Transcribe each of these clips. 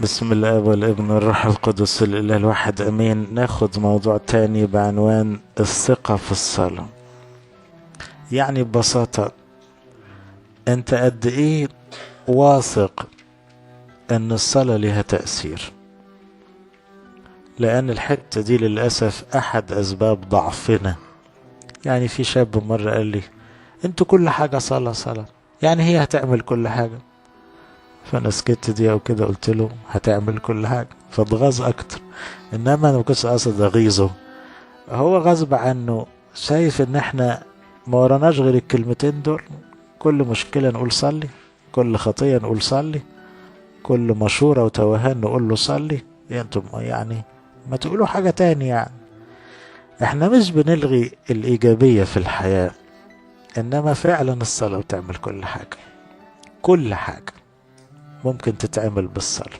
بسم الله والابن والروح القدس الإله الواحد أمين. ناخد موضوع تاني بعنوان الثقة في الصلاة. يعني ببساطة، انت قد ايه واثق ان الصلاة لها تأثير؟ لأن الحتة دي للأسف أحد أسباب ضعفنا. يعني في شاب مرة قال لي: انتوا كل حاجة صلاة صلاة، يعني هي هتعمل كل حاجة؟ فانا سكت دي او كده، قلت له هتعمل كل حاجة، فاتغاظ اكتر. انما انا ما كنتش قاصد اغيظه، هو غصب عنه شايف ان احنا ما وراناش غير الكلمتين دول. كل مشكلة نقول صلي، كل خطية نقول صلي، كل مشورة وتوهان نقول له صلي. انتم يعني ما تقولوا حاجة تاني. يعني احنا مش بنلغي الإيجابية في الحياة، انما فعلا الصلاة بتعمل كل حاجة. كل حاجة ممكن تتعمل بالصلاة.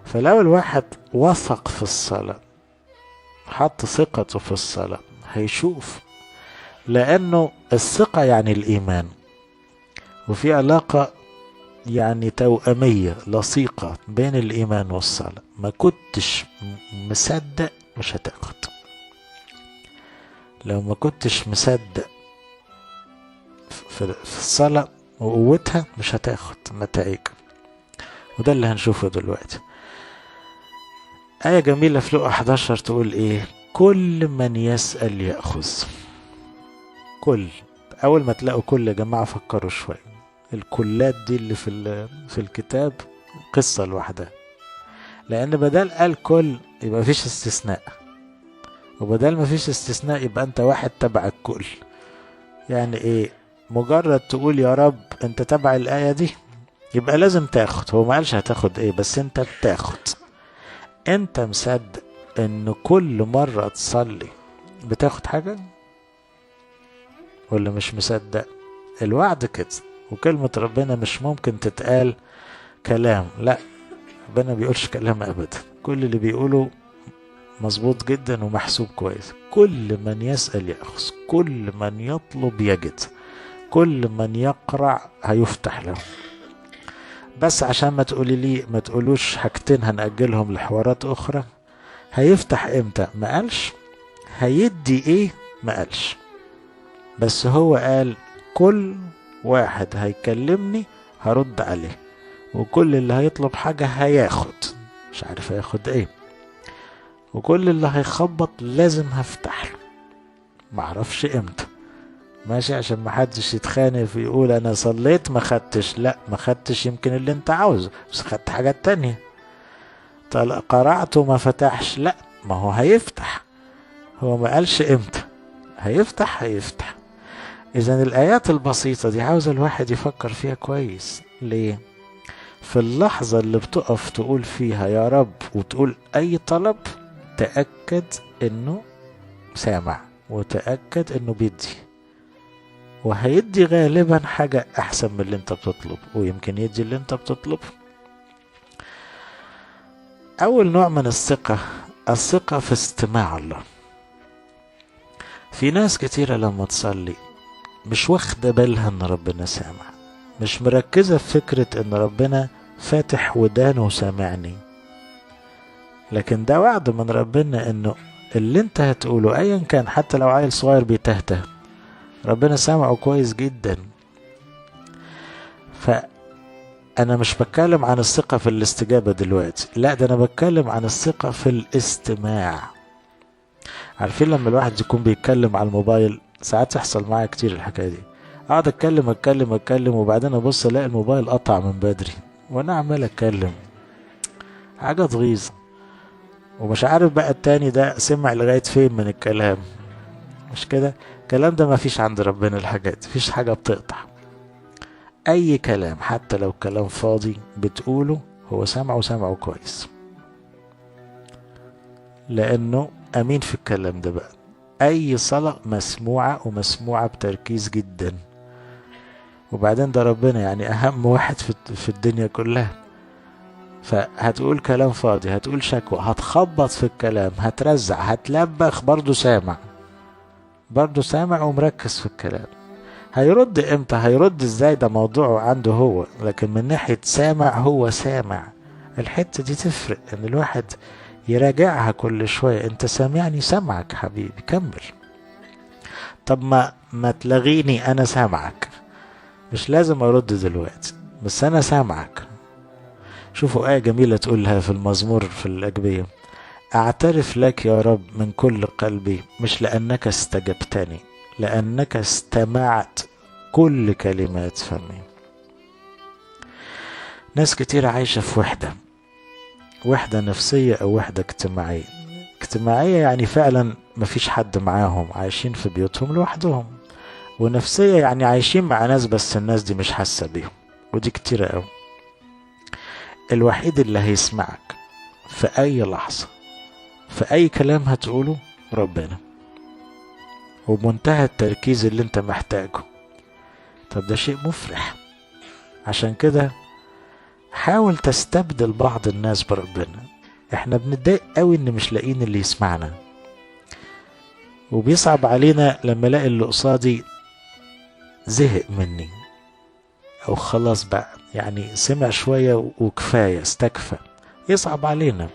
فلو الواحد وثق في الصلاة، حط ثقته في الصلاة، هيشوف. لأنه الثقة يعني الإيمان، وفي علاقة يعني توأمية لصيقة بين الإيمان والصلاة. ما كنتش مصدق مش هتاخد. لو ما كنتش مصدق في الصلاة وقوتها مش هتاخد نتائج. وده اللي هنشوفه دلوقتي. آية جميلة في لقا 11 تقول إيه؟ كل من يسأل يأخذ. كل، أول ما تلاقوا كل يا جماعة فكروا شوية. الكلات دي اللي في الكتاب قصة لوحدها. لأن بدل قال كل يبقى مفيش استثناء، وبدل مفيش استثناء يبقى أنت واحد تبع الكل. يعني إيه؟ مجرد تقول يا رب أنت تبع الآية دي يبقى لازم تاخد. هو ما قالش هتاخد إيه، بس أنت بتاخد. أنت مصدق إن كل مرة تصلي بتاخد حاجة، ولا مش مصدق؟ الوعد كده، وكلمة ربنا مش ممكن تتقال كلام. لا، ربنا بيقولش كلام ابدا. كل اللي بيقوله مظبوط جدا ومحسوب كويس. كل من يسأل يأخذ، كل من يطلب يجد، كل من يقرع هيفتح له. بس عشان ما تقولي لي ما تقولوش حاجتين هنأجلهم لحوارات اخرى. هيفتح امتى؟ ما قالش. هيدي ايه؟ ما قالش. بس هو قال كل واحد هيكلمني هرد عليه، وكل اللي هيطلب حاجة هياخد. مش عارف هياخد ايه. وكل اللي هيخبط لازم هفتح له. معرفش امتى. ماشي، عشان ما حدش يتخانق ويقول انا صليت ما خدتش. لا، ما خدتش يمكن اللي انت عاوزه، بس خدت حاجات تانية. قرعت وما فتحش. لا، ما هو هيفتح. هو ما قالش امتى. هيفتح هيفتح. اذا الايات البسيطة دي عاوز الواحد يفكر فيها كويس. ليه؟ في اللحظة اللي بتقف تقول فيها يا رب وتقول اي طلب، تأكد انه سامع، وتأكد انه بيدي. وهيدي غالبا حاجة احسن من اللي انت بتطلب، ويمكن يدي اللي انت بتطلبه. اول نوع من الثقة، الثقة في استماع الله. في ناس كتيرة لما تصلي مش واخدة بالها ان ربنا سامع، مش مركزة في فكرة ان ربنا فاتح ودانه وسامعني. لكن ده وعد من ربنا انه اللي انت هتقوله ايا كان، حتى لو عيل صغير بيتهته، ربنا سامعه كويس جدا. فانا مش بتكلم عن الثقة في الاستجابة دلوقتي، لا، ده انا بتكلم عن الثقة في الاستماع. عارفين لما الواحد يكون بيتكلم على الموبايل؟ ساعات يحصل معايا كتير الحكاية دي. اقعد اتكلم وبعدين ابص الاقي الموبايل قطع من بدري وانا عمال اتكلم. حاجة تغيظ. ومش عارف بقى التاني ده سمع لغاية فين من الكلام. مش كده؟ الكلام ده ما فيش عند ربنا. الحاجات فيش حاجة بتقطع. اي كلام حتى لو كلام فاضي بتقوله هو سامعه كويس، لانه امين في الكلام ده. بقى اي صلاة مسموعة، ومسموعة بتركيز جدا. وبعدين ده ربنا يعني اهم واحد في الدنيا كلها. فهتقول كلام فاضي، هتقول شكوى، هتخبط في الكلام، هترزع، هتلبخ، برضو سامع ومركز في الكلام. هيرد امتى، هيرد ازاي، ده موضوعه عنده هو. لكن من ناحية سامع، هو سامع. الحتة دي تفرق، ان الواحد يراجعها كل شوية. انت سامعني؟ سامعك حبيبي، كمل. طب ما تلغيني، انا سامعك، مش لازم ارد دلوقتي، بس انا سامعك. شوفوا آية جميلة تقولها في المزمور في الأجبية: أعترف لك يا رب من كل قلبي، مش لأنك استجبتني، لأنك استمعت كل كلمات فمي. ناس كتير عايشة في وحدة نفسية أو وحدة اجتماعية. اجتماعية يعني فعلا مفيش حد معاهم، عايشين في بيوتهم لوحدهم. ونفسية يعني عايشين مع ناس بس الناس دي مش حاسة بيهم، ودي كتيرة أوي. الوحيد اللي هيسمعك في أي لحظة في أي كلام هتقوله ربنا، وبمنتهى التركيز اللي انت محتاجه. طب ده شيء مفرح. عشان كده حاول تستبدل بعض الناس بربنا. احنا بنتضايق قوي ان مش لاقيين اللي يسمعنا، وبيصعب علينا لما الاقي اللي قصادي زهق مني، او خلاص بقى يعني سمع شوية وكفاية استكفى، يصعب علينا.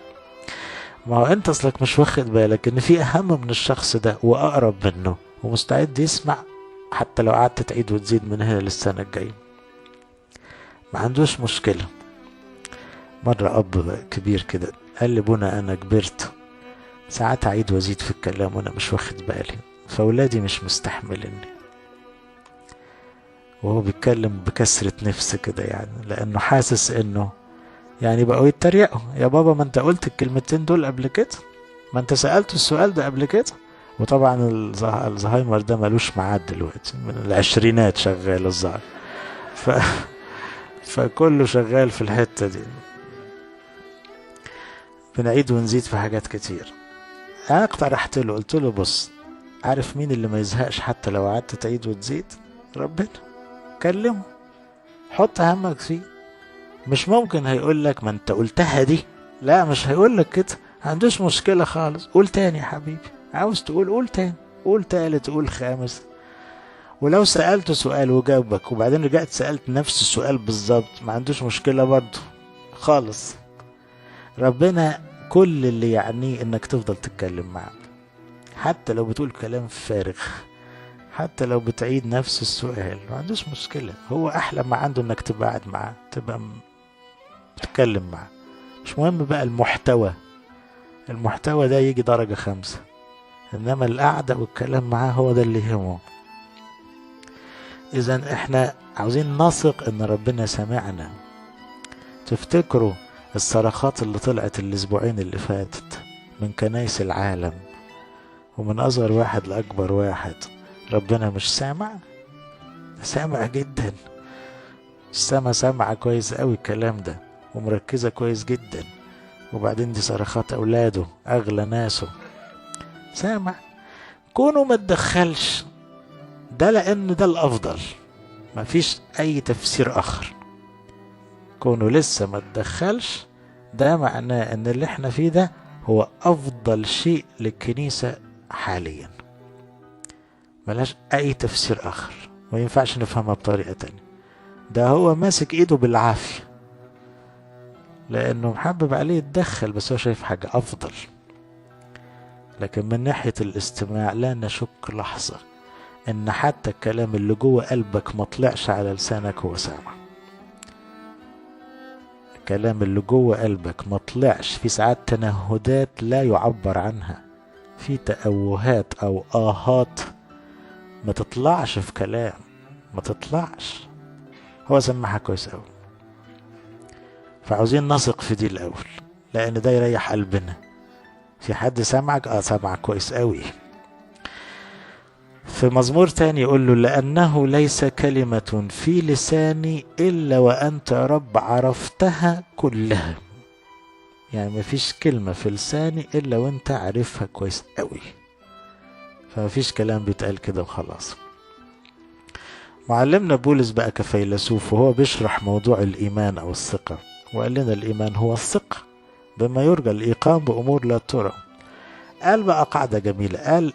ما هو انت اصلك مش واخد بالك ان في اهم من الشخص ده واقرب منه ومستعد يسمع، حتى لو قعدت تعيد وتزيد من هنا للسنة الجاية. ما عندوش مشكلة. مرة اب كبير كده قال لي: بونا انا كبرت، ساعات اعيد وازيد في الكلام وانا مش واخد بالي، فاولادي مش مستحملني. وهو بيتكلم بكسرة نفس كده، يعني لانه حاسس انه يعني بقوا يتريقوا: يا بابا ما انت قلت الكلمتين دول قبل كده، ما انت سألت السؤال ده قبل كده. وطبعا الزهايمر ده ملوش ميعاد دلوقتي، من العشرينات شغال الظاهر. ف... فكله شغال في الحتة دي، بنعيد ونزيد في حاجات كتير. انا اقترحت له، قلت له: بص، عارف مين اللي ما يزهقش حتى لو قعدت تعيد وتزيد؟ ربنا. كلمه، حط همك فيه. مش ممكن هيقول لك ما انت قلتها دي، لا مش هيقول لك كده، ما عندوش مشكلة خالص. قول تاني يا حبيبي، عاوز تقول قول تاني، قول تالت، قول خامس. ولو سألته سؤال وجاوبك وبعدين رجعت سألت نفس السؤال بالظبط، ما عندوش مشكلة برضه خالص. ربنا كل اللي يعنيه انك تفضل تتكلم معاه، حتى لو بتقول كلام فارغ، حتى لو بتعيد نفس السؤال، ما عندوش مشكلة. هو احلى ما عنده انك تبقى قاعد معاه، تبقى بتتكلم معاه. مش مهم بقى المحتوى ده يجي درجة 5، انما القعدة والكلام معاه هو ده اللي يهمه. اذا احنا عاوزين نثق ان ربنا سمعنا. تفتكروا الصرخات اللي طلعت الاسبوعين اللي فاتت من كنايس العالم، ومن اصغر واحد لاكبر واحد، ربنا مش سامع؟ سامع جدا. السما سامعة كويس قوي الكلام ده، ومركزة كويس جدا. وبعدين دي صرخات اولاده، اغلى ناسه، سامع. كونه ما تدخلش ده لان ده الافضل، ما فيش اي تفسير اخر. كونه لسه ما تدخلش ده معناه ان اللي احنا فيه ده هو افضل شيء للكنيسة حاليا، ملاش اي تفسير اخر، ما ينفعش نفهمها بطريقة تانية. ده هو ماسك ايده بالعافية لانه محبب عليه يتدخل، بس هو شايف حاجة افضل. لكن من ناحية الاستماع لا نشك لحظة ان حتى الكلام اللي جوه قلبك ما طلعش على لسانك هو سامع. الكلام اللي جوه قلبك ما طلعش، في ساعات تنهدات لا يعبر عنها، في تأوهات او آهات ما تطلعش في كلام، ما تطلعش، هو سمعها كويس قوي. فعاوزين نثق في دي الاول، لان ده يريح قلبنا. في حد سمعك؟ سمعك كويس قوي. في مزمور تاني يقول له: لأنه ليس كلمة في لساني إلا وأنت يا رب عرفتها كلها. يعني مفيش كلمة في لساني إلا وأنت عارفها كويس قوي. فمفيش كلام بيتقال كده وخلاص. معلمنا بولس بقى كفيلسوف وهو بيشرح موضوع الإيمان أو الثقة، وقال لنا الإيمان هو الثقة بما يرجى، الإيقان بأمور لا ترى. قال بقى قاعدة جميلة، قال: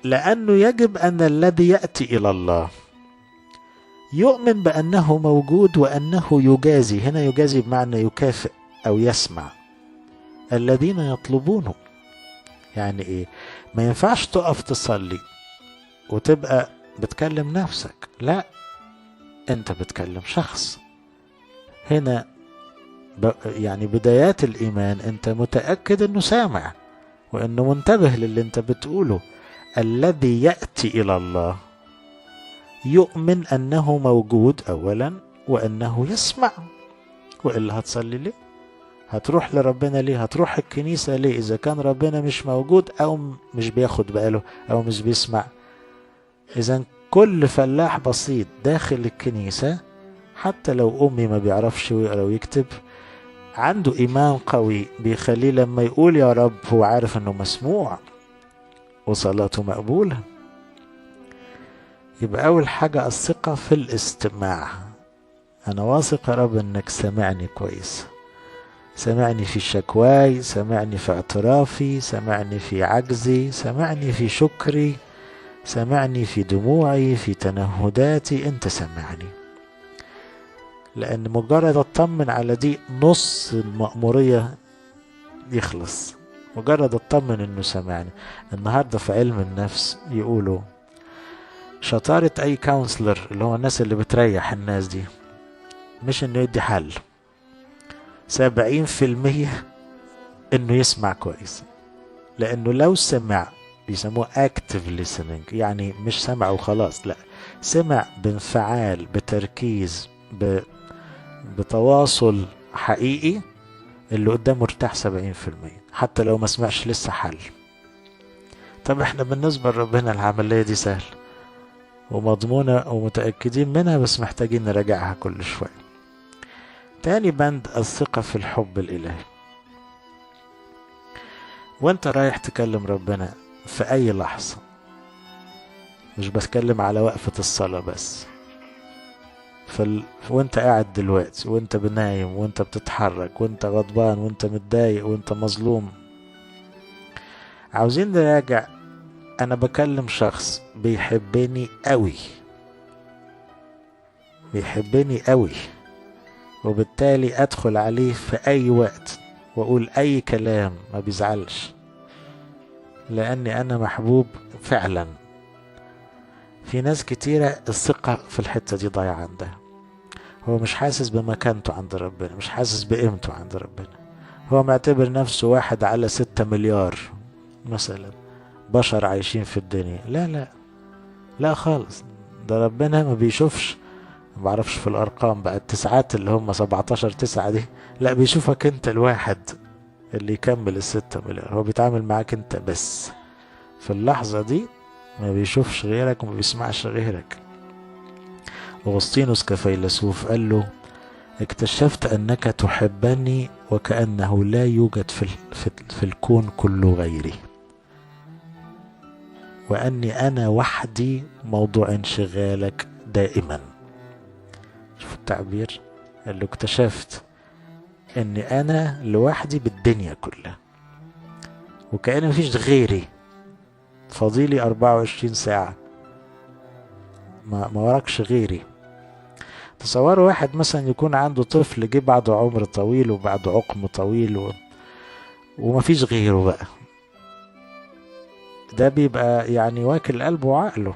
لأنه يجب أن الذي يأتي إلى الله يؤمن بأنه موجود وأنه يجازي. هنا يجازي بمعنى يكافئ، أو يسمع الذين يطلبونه. يعني إيه؟ ما ينفعش تقف تصلي وتبقى بتكلم نفسك، لا، أنت بتكلم شخص. هنا يعني بدايات الإيمان أنت متأكد أنه سامع وأنه منتبه للي أنت بتقوله. الذي يأتي إلى الله يؤمن أنه موجود أولا وأنه يسمع، وإلا هتصلي ليه؟ هتروح لربنا ليه؟ هتروح الكنيسة ليه إذا كان ربنا مش موجود أو مش بياخد باله أو مش بيسمع؟ إذا كل فلاح بسيط داخل الكنيسة حتى لو أمي ما بيعرفش يقرأ ويكتب عنده إيمان قوي بيخليه لما يقول يا رب هو عارف أنه مسموع وصلاته مقبولة. يبقى أول حاجة الثقة في الاستماع. أنا واثق يا رب أنك سمعني كويس، سمعني في شكواي، سمعني في اعترافي، سمعني في عجزي، سمعني في شكري، سمعني في دموعي، في تنهداتي، أنت سمعني. لأن مجرد أطمن على دي نص المأمورية يخلص، مجرد أطمن أنه سمعني. النهاردة في علم النفس يقولوا شطارة أي كونسلر اللي هو الناس اللي بتريح الناس دي مش أنه يدي حل، 70% أنه يسمع كويس. لأنه لو سمع بيسموه active listening، يعني مش سمع وخلاص، لا، سمع بانفعال بتركيز بتواصل حقيقي، اللي قدامه ارتاح 70% حتى لو ما سمعش لسه حل. طب احنا بالنسبة لربنا العملية دي سهل ومضمونة ومتأكدين منها، بس محتاجين نراجعها كل شوية. تاني بند الثقة في الحب الإلهي. وانت رايح تكلم ربنا في أي لحظة، مش بتكلم على وقفة الصلاة بس، وانت قاعد دلوقتي وانت بنايم وانت بتتحرك وانت غضبان وانت متضايق وانت مظلوم، عاوزين نراجع انا بكلم شخص بيحبني قوي، بيحبني قوي، وبالتالي ادخل عليه في اي وقت واقول اي كلام ما بيزعلش لاني انا محبوب فعلا. في ناس كتيرة الثقة في الحتة دي ضايعة عندها، هو مش حاسس بمكانته عند ربنا، مش حاسس بقيمته عند ربنا، هو معتبر نفسه 1/6 مليار مثلا بشر عايشين في الدنيا. لا لا لا خالص، ده ربنا ما بيشوفش، ما بعرفش في الارقام بقى التسعات اللي هم 17 9 دي، لا، بيشوفك انت الواحد اللي يكمل 6 مليار، هو بيتعامل معاك انت بس في اللحظة دي، ما بيشوفش غيرك وما بيسمعش غيرك. أغسطينوس كفيلسوف قال له اكتشفت أنك تحبني وكأنه لا يوجد في الكون كله غيري، وأني أنا وحدي موضوع انشغالك دائما. شوف التعبير، قال له اكتشفت أني أنا لوحدي بالدنيا كلها وكأن مفيش غيري، فاضيلي 24 ساعة، ما وراكش غيري. تصوروا واحد مثلا يكون عنده طفل جه بعد عمر طويل وبعد عقم طويل ومفيش غيره بقى، ده بيبقى يعني واكل قلبه وعقله.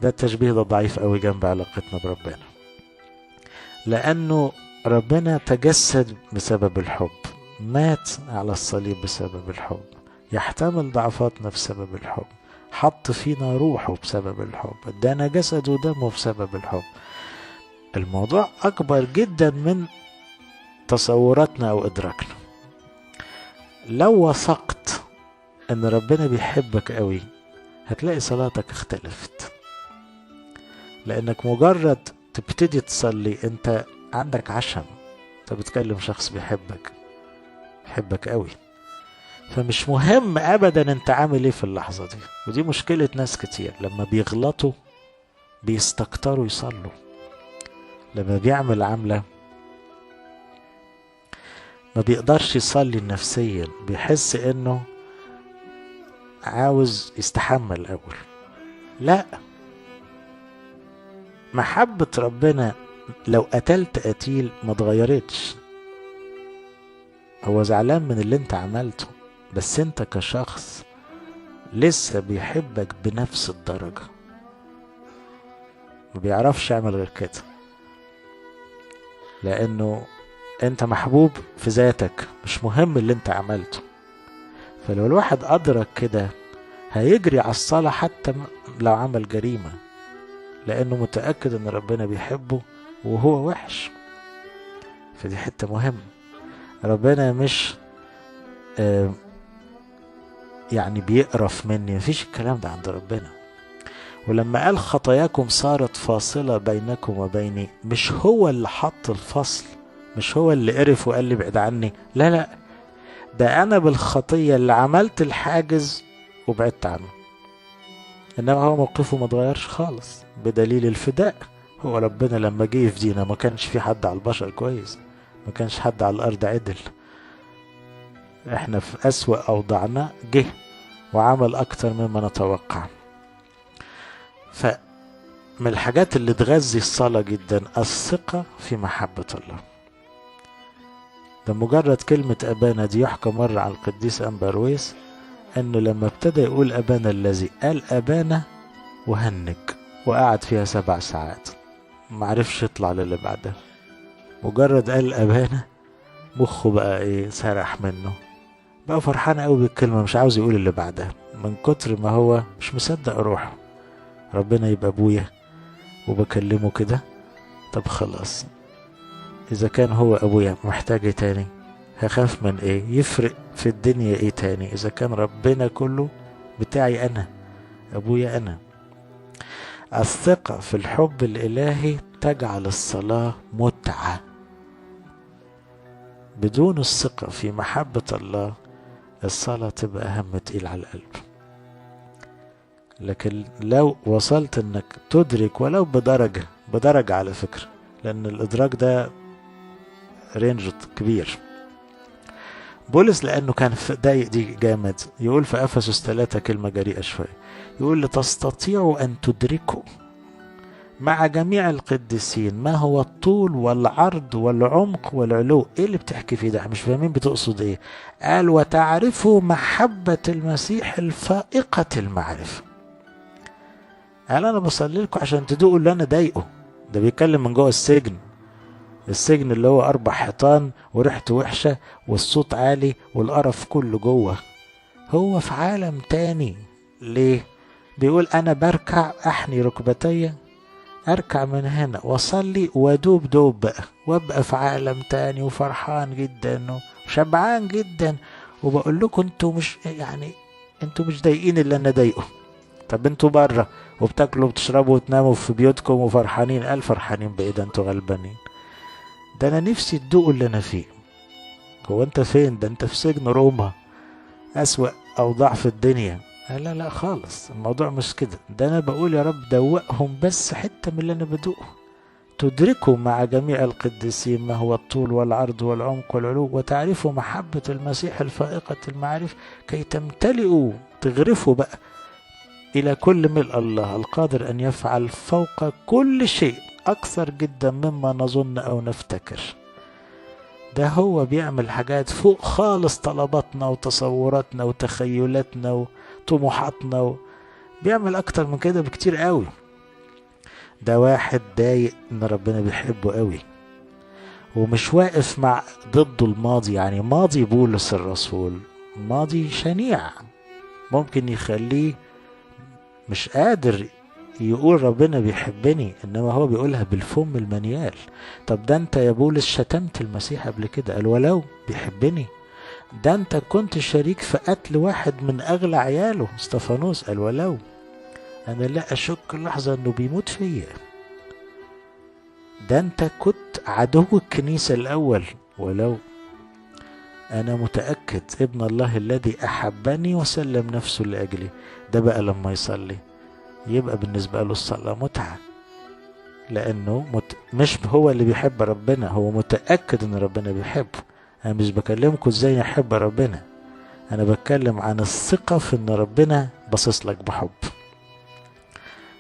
ده التشبيه ده ضعيف قوي جنب علاقتنا بربنا، لأنه ربنا تجسد بسبب الحب، مات على الصليب بسبب الحب، يحتمل ضعفاتنا بسبب الحب، حط فينا روحه بسبب الحب، ادانا جسد ودمه بسبب الحب. الموضوع أكبر جدا من تصوراتنا أو إدراكنا. لو وثقت أن ربنا بيحبك قوي هتلاقي صلاتك اختلفت، لأنك مجرد تبتدي تصلي أنت عندك عشم، أنت بتكلم شخص بيحبك قوي، فمش مهم أبدا أنت عامل إيه في اللحظة دي. ودي مشكلة ناس كتير، لما بيغلطوا بيستكتروا يصلوا، لما بيعمل عملة ما بيقدرش يصلي نفسيا، بيحس انه عاوز يستحمل الاول. لا، محبة ربنا لو قتلت قتيل ما اتغيرتش، هو زعلان من اللي انت عملته، بس انت كشخص لسه بيحبك بنفس الدرجة، ما بيعرفش يعمل غير كده، لانه انت محبوب في ذاتك، مش مهم اللي انت عملته. فلو الواحد ادرك كده هيجري على الصلاة حتى لو عمل جريمة، لانه متأكد ان ربنا بيحبه وهو وحش. فدي حتة مهمة. ربنا مش يعني بيقرف مني، مفيش الكلام ده عند ربنا. ولما قال خطاياكم صارت فاصلة بينكم وبيني، مش هو اللي حط الفصل، مش هو اللي قرف وقال لي بعد عني، لا لا، ده انا بالخطية اللي عملت الحاجز وبعدت عنه. انما هو موقفه ما اتغيرش خالص، بدليل الفداء. هو ربنا لما جه يفدينا ما كانش في حد على البشر كويس، ما كانش حد على الارض عدل، احنا في اسوأ اوضاعنا جه وعمل اكتر مما نتوقع. فمن الحاجات اللي تغذي الصلاة جدا الثقة في محبة الله. ده مجرد كلمة أبانا دي يحكى مرة عن القديس أمبرويس أنه لما ابتدى يقول أبانا الذي، قال أبانا وهنج وقعد فيها 7 ساعات، معرفش يطلع للي بعدها. مجرد قال أبانا مخه بقى ايه، سرح منه، بقى فرحان قوي بالكلمة، مش عاوز يقول اللي بعدها من كتر ما هو مش مصدق روحه. ربنا يبقى أبويا وبكلمه كده، طب خلاص، إذا كان هو أبويا محتاج ايه تاني؟ هخاف من ايه؟ يفرق في الدنيا ايه تاني إذا كان ربنا كله بتاعي أنا، أبويا أنا. الثقة في الحب الإلهي تجعل الصلاة متعة. بدون الثقة في محبة الله الصلاة تبقى هم تقيل على القلب. لكن لو وصلت انك تدرك ولو بدرجة على فكرة، لان الادراك ده رينج كبير. بولس لانه كان في ضايق دي جامد، يقول في افسس 3 كلمة جريئة شوية، يقول لتستطيعوا ان تدركوا مع جميع القديسين ما هو الطول والعرض والعمق والعلو. ايه اللي بتحكي فيه ده؟ مش فاهمين بتقصد ايه. قال وتعرفوا محبة المسيح الفائقة المعرفة. قال انا بصلي لكم عشان تدوقوا اللي انا ضايقه. ده بيتكلم من جوه السجن، السجن اللي هو 4 حيطان وريحته وحشة والصوت عالي والقرف كله جوه. هو في عالم تاني. ليه؟ بيقول انا بركع احني ركبتي، اركع من هنا واصلي وادوب دوب بقى، وابقى في عالم تاني وفرحان جدا وشبعان جدا. وبقول لكم انتوا مش يعني انتوا مش ضايقين اللي انا ضايقه. طب انتوا بره وبتاكلوا وبتشربوا وتناموا في بيوتكم وفرحانين، قال فرحانين بايه؟ ده انتوا غلبانين. ده انا نفسي تدوقوا اللي انا فيه. هو انت فين؟ ده انت في سجن روما، اسوأ اوضاع في الدنيا. لا لا خالص، الموضوع مش كده. ده انا بقول يا رب دوقهم بس حتة من اللي انا بدوقه. تدركوا مع جميع القديسين ما هو الطول والعرض والعمق والعلو، وتعرفوا محبة المسيح الفائقة المعرفة، كي تمتلئوا، تغرفوا بقى إلى كل ملء الله القادر أن يفعل فوق كل شيء أكثر جدا مما نظن أو نفتكر. ده هو بيعمل حاجات فوق خالص طلباتنا وتصوراتنا وتخيلاتنا وطموحاتنا، بيعمل أكتر من كده بكتير قوي. ده واحد ضايق إن ربنا بيحبه قوي، ومش واقف مع ضده الماضي. يعني ماضي بولس الرسول ماضي شنيع، ممكن يخليه مش قادر يقول ربنا بيحبني، انما هو بيقولها بالفم المنيال. طب ده انت يا بولس شتمت المسيح قبل كده، قال ولو بيحبني. ده انت كنت شريك في قتل واحد من اغلى عياله استفانوس، قال ولو انا لا اشك لحظة انه بيموت فيا. ده انت كنت عدو الكنيسة الاول، ولو انا متأكد ابن الله الذي احبني وسلم نفسه لاجلي. ده بقى لما يصلي يبقى بالنسبة له الصلاة متعة، لأنه مش هو اللي بيحب ربنا، هو متأكد أن ربنا بيحبه. أنا مش بكلمكم إزاي نحب ربنا، أنا بتكلم عن الثقة في أن ربنا باصص لك بحب.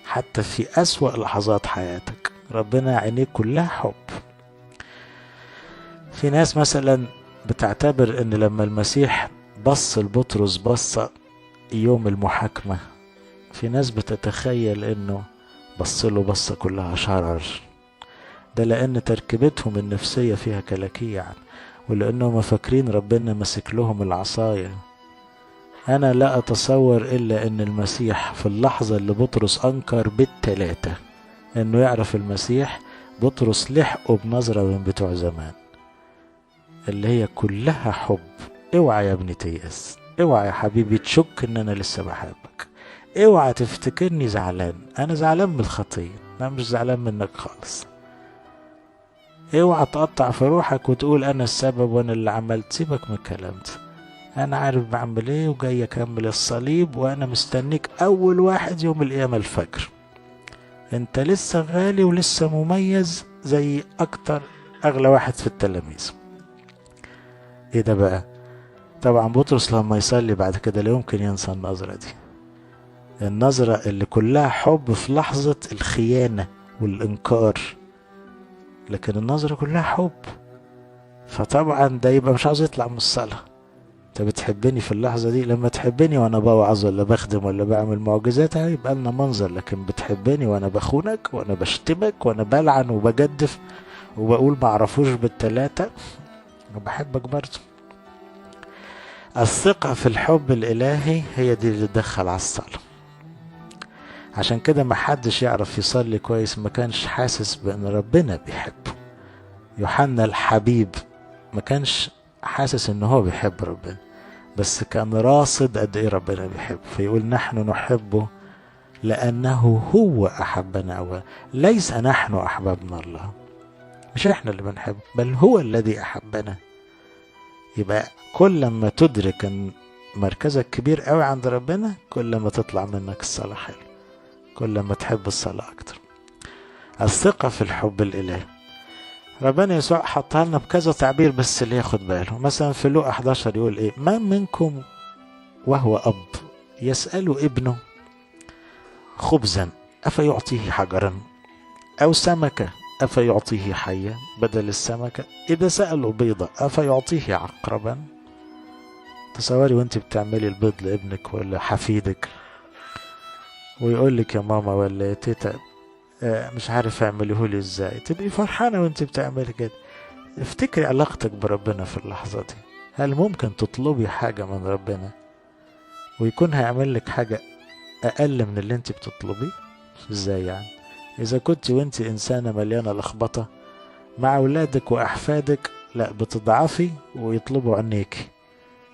حتى في أسوأ لحظات حياتك ربنا عينيه كلها حب. في ناس مثلا بتعتبر ان لما المسيح بص لبطرس بصة يوم المحاكمة، في ناس بتتخيل انه بص له بصة كلها شرر. ده لان تركيبتهم النفسية فيها كلاكيع، ولانهم فاكرين ربنا مسك لهم العصاية. انا لا اتصور الا ان المسيح في اللحظة اللي بطرس انكر بالتلاتة انه يعرف المسيح، بطرس لحقه بنظرة من بتوع زمان اللي هي كلها حب. اوعى يا ابني تيأس، اوعى يا حبيبي تشك ان انا لسه بحبك، اوعى تفتكرني زعلان، انا زعلان من الخطية، انا مش زعلان منك خالص. اوعى تقطع في روحك وتقول انا السبب وانا اللي عملت، سيبك من الكلام ده. انا عارف بعمل ايه وجاي اكمل الصليب، وانا مستنيك اول واحد يوم القيامة الفجر. انت لسه غالي ولسه مميز زي اكتر اغلى واحد في التلاميذ. ايه ده بقى؟ طبعا بطرس لما يصلي بعد كده لا يمكن ينسى النظرة دي، النظرة اللي كلها حب في لحظة الخيانة والإنكار، لكن النظرة كلها حب. فطبعا ده يبقى مش عاوز يطلع من الصلاة. انت بتحبني في اللحظة دي؟ لما تحبني وانا بوعظ ولا بخدم ولا بعمل معجزات هيبقى لنا منظر، لكن بتحبني وانا بخونك وانا بشتمك وانا بلعن وبجدف وبقول معرفوش بالتلاتة، انا بحبك برضه. الثقة في الحب الإلهي هي دي اللي تدخل على الصلاة. عشان كده ما حدش يعرف يصلي كويس ما كانش حاسس بأن ربنا بيحبه. يوحنا الحبيب ما كانش حاسس أنه هو بيحب ربنا، بس كان راصد قد إيه ربنا بيحبه، فيقول نحن نحبه لأنه هو أحبنا أولا، ليس نحن أحببنا الله، مش إحنا اللي بنحبه بل هو الذي أحبنا. يبقى كل ما تدرك ان مركزك كبير قوي عند ربنا كل ما تطلع منك الصلاة حلو، كل ما تحب الصلاة اكتر. الثقة في الحب الالهي ربنا يسوع حطها لنا بكذا تعبير، بس اللي ياخد باله مثلا في لوقا 11 يقول ايه؟ من منكم وهو اب يسأل ابنه خبزا افيعطيه حجرا، او سمكة افيعطيه حية بدل السمكة، اذا سأله بيضة افيعطيه عقربا. تصوري وانت بتعملي البيض لابنك ولا حفيدك ويقول لك يا ماما ولا يا تيتا مش عارف اعمله لي ازاي، تبقي فرحانة وانت بتعملي كده. افتكري علاقتك بربنا في اللحظة دي، هل ممكن تطلبي حاجة من ربنا ويكون هيعمل لك حاجة اقل من اللي انت بتطلبيه؟ ازاي يعني؟ اذا كنت وانت انسانة مليانة لخبطة مع اولادك واحفادك لا بتضعفي ويطلبوا عنيك،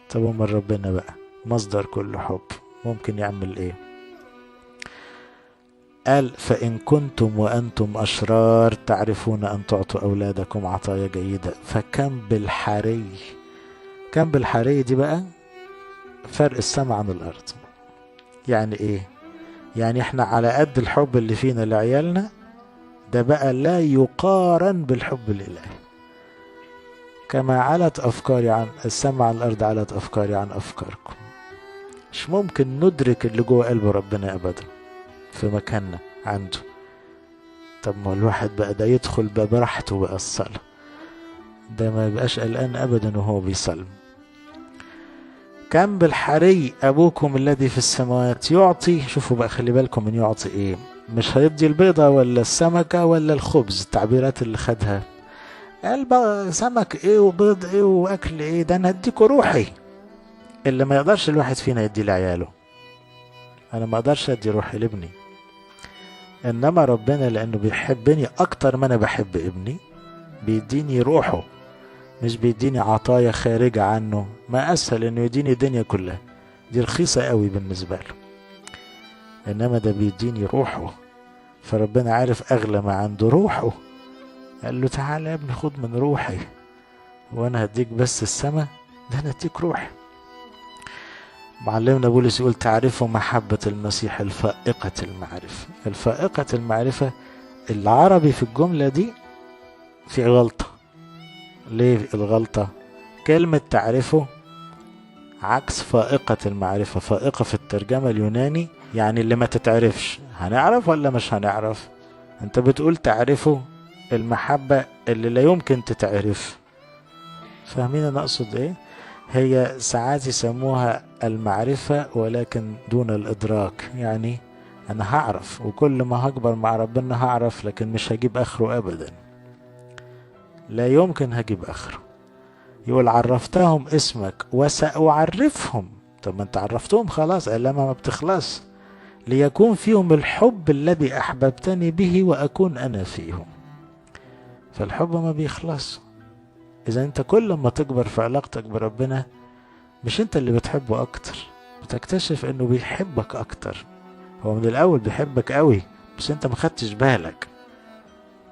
طب من ربنا بقى مصدر كل حب ممكن يعمل ايه؟ قال فإن كنتم وأنتم أشرار تعرفون أن تعطوا أولادكم عطايا جيدة فكم بالحري. كم بالحري دي بقى فرق السماء عن الأرض. يعني ايه؟ يعني احنا على قد الحب اللي فينا لعيالنا ده بقى لا يقارن بالحب الإلهي. كما علت أفكاري عن السماء عن الأرض علت أفكاري عن أفكاركم. مش ممكن ندرك اللي جوه قلب ربنا أبدا في مكاننا عنده. طب ما الواحد بقى ده يدخل بقى براحته بقى الصلاة، ده ما يبقاش قلقان أبدا وهو بيصلي. كم بالحري أبوكم الذي في السماوات يعطي. شوفوا بقى خلي بالكم من يعطي إيه، مش هيدي البيضة ولا السمكة ولا الخبز، التعبيرات اللي خدها قال بقى سمك إيه وبيض إيه وأكل إيه، ده أنا هديكوا روحي اللي ما يقدرش الواحد فينا يدي لعياله. أنا ما أقدرش أدي روحي لابني، إنما ربنا لأنه بيحبني أكتر ما أنا بحب ابني بيديني روحه، مش بيديني عطايا خارجة عنه. ما أسهل إنه يديني الدنيا كلها، دي رخيصة قوي بالنسبة له، إنما ده بيديني روحه. فربنا عارف أغلى ما عنده روحه، قال له تعالى يا ابني خد من روحي وأنا هديك بس السماء، ده أنا هديك روحي. معلمنا بولس يقول تعرفوا محبة المسيح الفائقة المعرفة. الفائقة المعرفة العربي في الجملة دي في غلطة. ليه الغلطة؟ كلمة تعرفه عكس فائقة المعرفة. فائقة في الترجمة اليوناني يعني اللي ما تتعرفش، هنعرف ولا مش هنعرف. انت بتقول تعرفه المحبة اللي لا يمكن تتعرف، فاهمين أنا أقصد إيه؟ هي ساعات يسموها المعرفة ولكن دون الإدراك. يعني أنا هعرف، وكل ما هكبر مع ربنا هعرف، لكن مش هجيب آخره أبدا، لا يمكن هجيب آخره. يقول عرفتهم اسمك وسأعرفهم. طب ما انت عرفتهم خلاص، علامة ما بتخلص. ليكون فيهم الحب الذي أحببتني به وأكون أنا فيهم. فالحب ما بيخلص. إذا انت كل ما تكبر في علاقتك بربنا، مش انت اللي بتحبه أكتر، بتكتشف انه بيحبك أكتر. هو من الأول بيحبك قوي، بس انت ما خدتش بالك.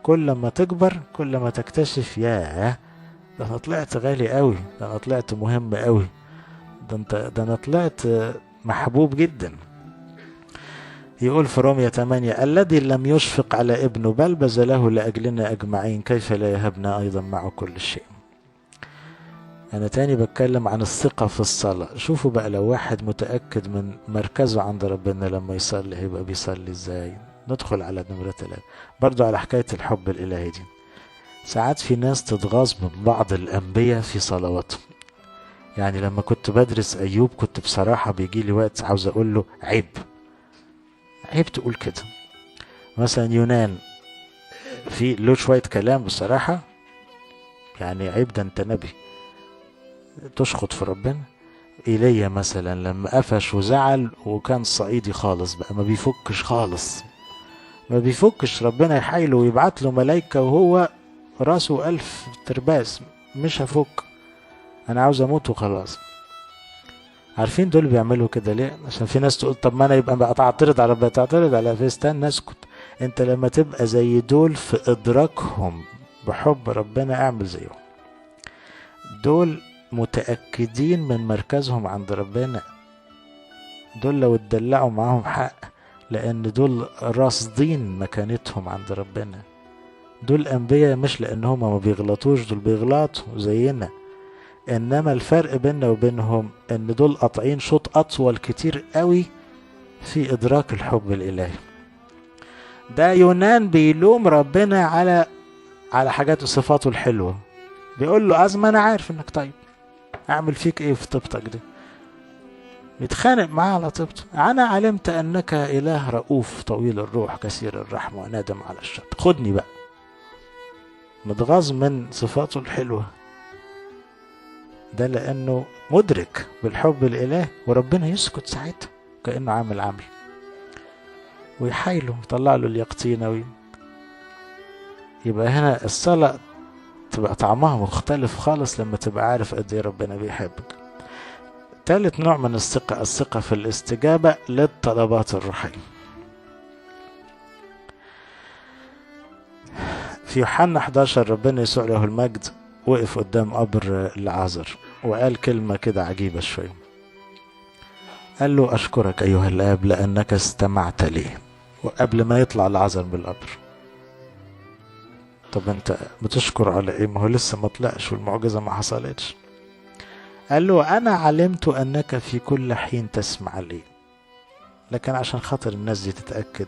كل ما تكبر كل ما تكتشف، ياه، ده انا طلعت غالي قوي، ده انا طلعت مهم قوي، ده انا طلعت محبوب جدا. يقول في رومية 8: الذي لم يشفق على ابنه بل بذله لأجلنا أجمعين، كيف لا يهبنا أيضا معه كل شيء. أنا تاني بتكلم عن الثقة في الصلاة. شوفوا بقى، لو واحد متأكد من مركزه عند ربنا لما يصلي، هيبقى بيصلي ازاي؟ ندخل على نمرة 3 برضو، على حكاية الحب الإلهي دي. ساعات في ناس تتغاظ من بعض الأنبياء في صلواتهم. يعني لما كنت بدرس أيوب، كنت بصراحة بيجي لي وقت عاوز أقول له عيب تقول كده. مثلا يونان في له شوية كلام بصراحة، يعني عيب، ده انت نبي تشخط في ربنا. ايليا مثلا لما قفش وزعل، وكان صعيدي خالص بقى، ما بيفكش خالص، ما بيفكش. ربنا يحايله ويبعت له ملايكة وهو راسه 1000 ترباس، مش هفك، انا عاوز اموت وخلاص. عارفين دول بيعملوا كده ليه؟ عشان في ناس تقول طب ما انا يبقى بقى تعترض على ربنا، تعترض على فيستان، نسكت. انت لما تبقى زي دول في ادراكهم بحب ربنا، اعمل زيهم. دول متأكدين من مركزهم عند ربنا. دول لو اتدلعوا معاهم حق، لان دول راصدين مكانتهم عند ربنا. دول انبياء، مش لان هما ما بيغلطوش، دول بيغلطوا زينا، انما الفرق بيننا وبينهم ان دول قاطعين شوط اطول كتير قوي في ادراك الحب الالهي. ده يونان بيلوم ربنا على حاجات صفاته الحلوة، بيقول له عزم انا عارف انك طيب، اعمل فيك ايه في طيبتك دي؟ بيتخانق معاه على طيبته. انا علمت انك اله رؤوف طويل الروح كثير الرحمة ونادم على الشر، خدني بقى. متغاظ من صفاته الحلوة، ده لانه مدرك بالحب الالهي، وربنا يسكت ساعتها كأنه عامل ويحايله يطلع له اليقطين. يبقى هنا الصلاة تبقى طعمها مختلف خالص لما تبقى عارف قد ايه ربنا بيحبك. ثالث نوع من الثقة في الاستجابة للطلبات الروحية. في يوحنا 11 ربنا يسوع له المجد وقف قدام قبر العازر وقال كلمة كده عجيبة شوية. قال له أشكرك أيها الآب لأنك استمعت لي، وقبل ما يطلع العازر من القبر. طب انت بتشكر على ايه؟ ما هو لسه ما طلعش والمعجزة ما حصلتش. قال له أنا علمت أنك في كل حين تسمع لي، لكن عشان خاطر الناس دي تتأكد،